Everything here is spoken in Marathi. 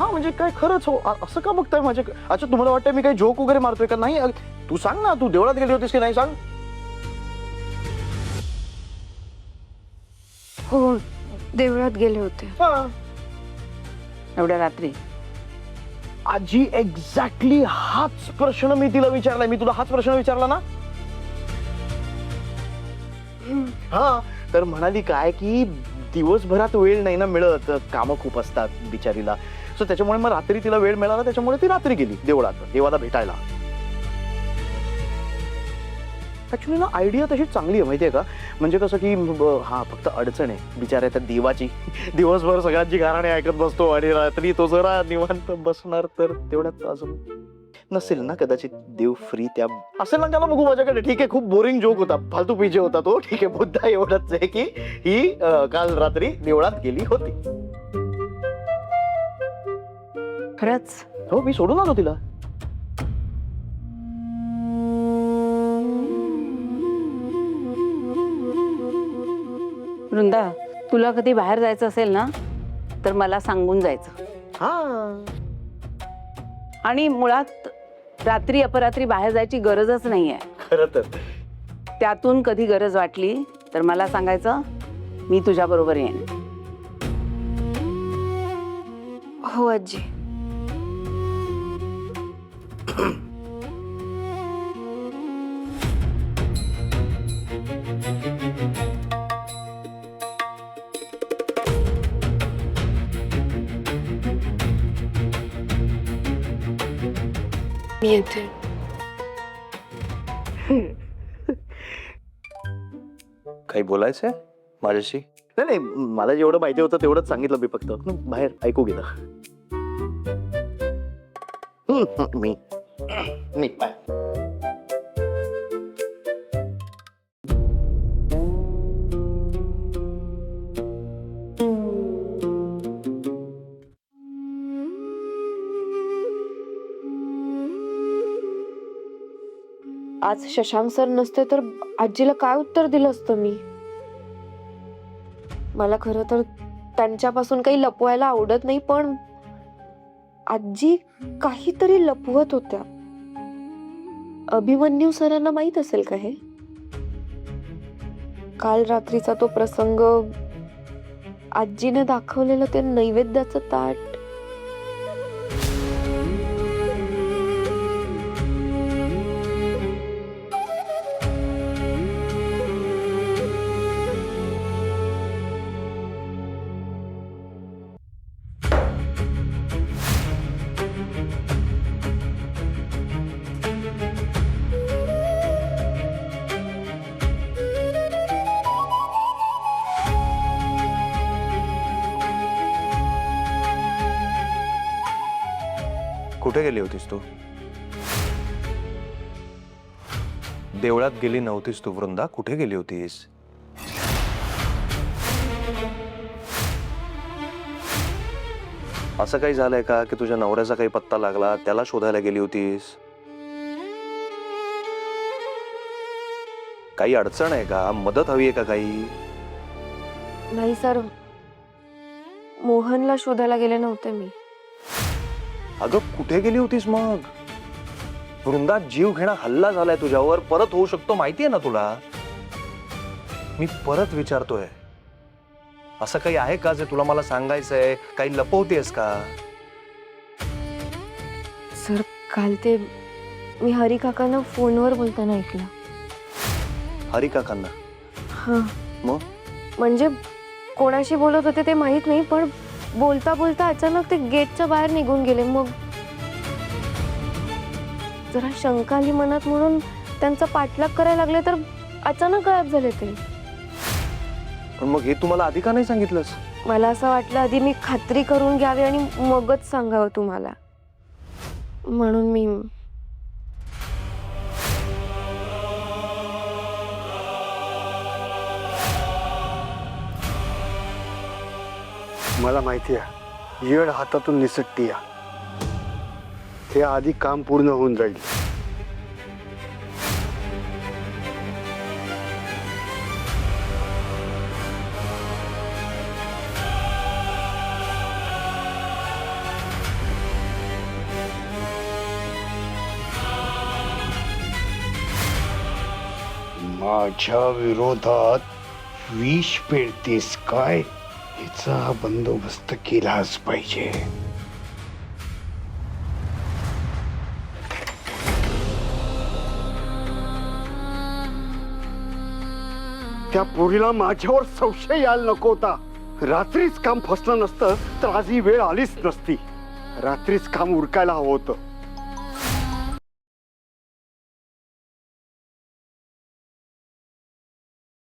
हा म्हणजे काय खरंच हो असं का बघताय माझ्या? अच्छा तुम्हाला वाटतं मी काही जोक वगैरे मारतोय का? नाही तू सांग ना, तू देवळात गेली होतीस की नाही सांग. हो देवळात गेले होते. एवढ्या रात्री? आजी एक्झॅक्टली हाच प्रश्न मी तिला विचारलाय. मी तुला हाच प्रश्न विचारला ना. हा तर म्हणाली काय की दिवसभरात वेळ नाही ना मिळत, कामं खूप असतात बिचारीला. सो त्याच्यामुळे मग रात्री तिला वेळ मिळाला, त्याच्यामुळे ती रात्री गेली देवळात देवाला भेटायला. ऍक्च्युली ना आयडिया तशी चांगली आहे माहितीये का. म्हणजे कसं की हा फक्त अडचण आहे बिचाऱ्या त्या देवाची. दिवसभर सगळ्यांची गाणे ऐकत बसतो आणि रात्री तो जरा निवांत बसणार, तर तेवढ्यात अजून नसेल ना कदाचित देव फ्री. त्या असेल ना त्याला बघू माझ्याकडे. ठीक आहे खूप बोरिंग जोक होता, फालतू पीजे होता तो. ठीक आहे मुद्दा एवढाच आहे की ही काल रात्री देवळात गेली होती. खरंच? हो मी सोडून आलो तिला. वृंदा, तुला कधी बाहेर जायचं असेल ना तर मला सांगून जायचं. हा आणि मुळात रात्री अपरात्री बाहेर जायची गरजच नाहीये. खरं तर त्यातून कधी गरज वाटली तर मला सांगायचं, मी तुझ्या बरोबर येईन. हो आजी. मी येते. काही बोलायचंय माझ्याशी? नाही नाही, मला जेवढं माहिती होतं तेवढंच सांगितलं मी फक्त. बाहेर ऐकू गेलं. मी मी बाय. आज शशांक सर नसते तर आजीला काय उत्तर दिलं असतं मी. मला खरं तर त्यांच्यापासून काही लपवायला आवडत नाही, पण आजी काहीतरी लपवत होत्या. अभिमन्यू सरांना माहित असेल का हे? काल रात्रीचा तो प्रसंग, आजीने दाखवलेलं ते नैवेद्याचं ताट. कुठे गेली होतीस तू? देवळात गेली नव्हतीस तू वृंदा, कुठे गेली होतीस? असं काही झालंय का की तुझ्या नवऱ्याचा काही पत्ता लागला, त्याला शोधायला गेली होतीस? काही अडचण आहे का? मदत हवी आहे का काही? नाही सर, मोहनला शोधायला गेले नव्हते मी. अगं कुठे गेली होतीस मग? वृंदा, जीव घेणा हल्ला झालाय तुझ्यावर, परत होऊ शकतो माहितीये ना तुला. मी परत विचारतोय, असं काही आहे का जे तुला मला सांगायचंय? काही लपवतेस का? सर काल ते मी हरी काकांना फोनवर बोलताना ऐकलं. हरी काकांना? हा मग? म्हणजे कोणाशी बोलत होते ते माहित नाही, पण बोलता बोलता अचानक ते गेटच्या बाहेर निघून गेले. मग जरा शंका आली मनात, म्हणून त्यांचा पाठलाग करायला लागले, तर अचानक गायब झाले ते. पण मग हे तुम्हाला आधी का नाही सांगितलंस? मला असं वाटलं आधी मी खात्री करून घ्यावी आणि मगच सांगावं तुम्हाला, म्हणून मी. मला माहिती आहे येड हातातून निसटती या. हे आधी काम पूर्ण होऊन जाईल. माझ्या विरोधात विष पेरतेस काय? हिचा बंदोबस्त केलाच पाहिजे. त्या पोरीला माझ्यावर संशय यायला नको होता. रात्रीच काम फसलं नसतं तर आज ही वेळ आलीच नसती. रात्रीच काम उरकायला हवं होतं.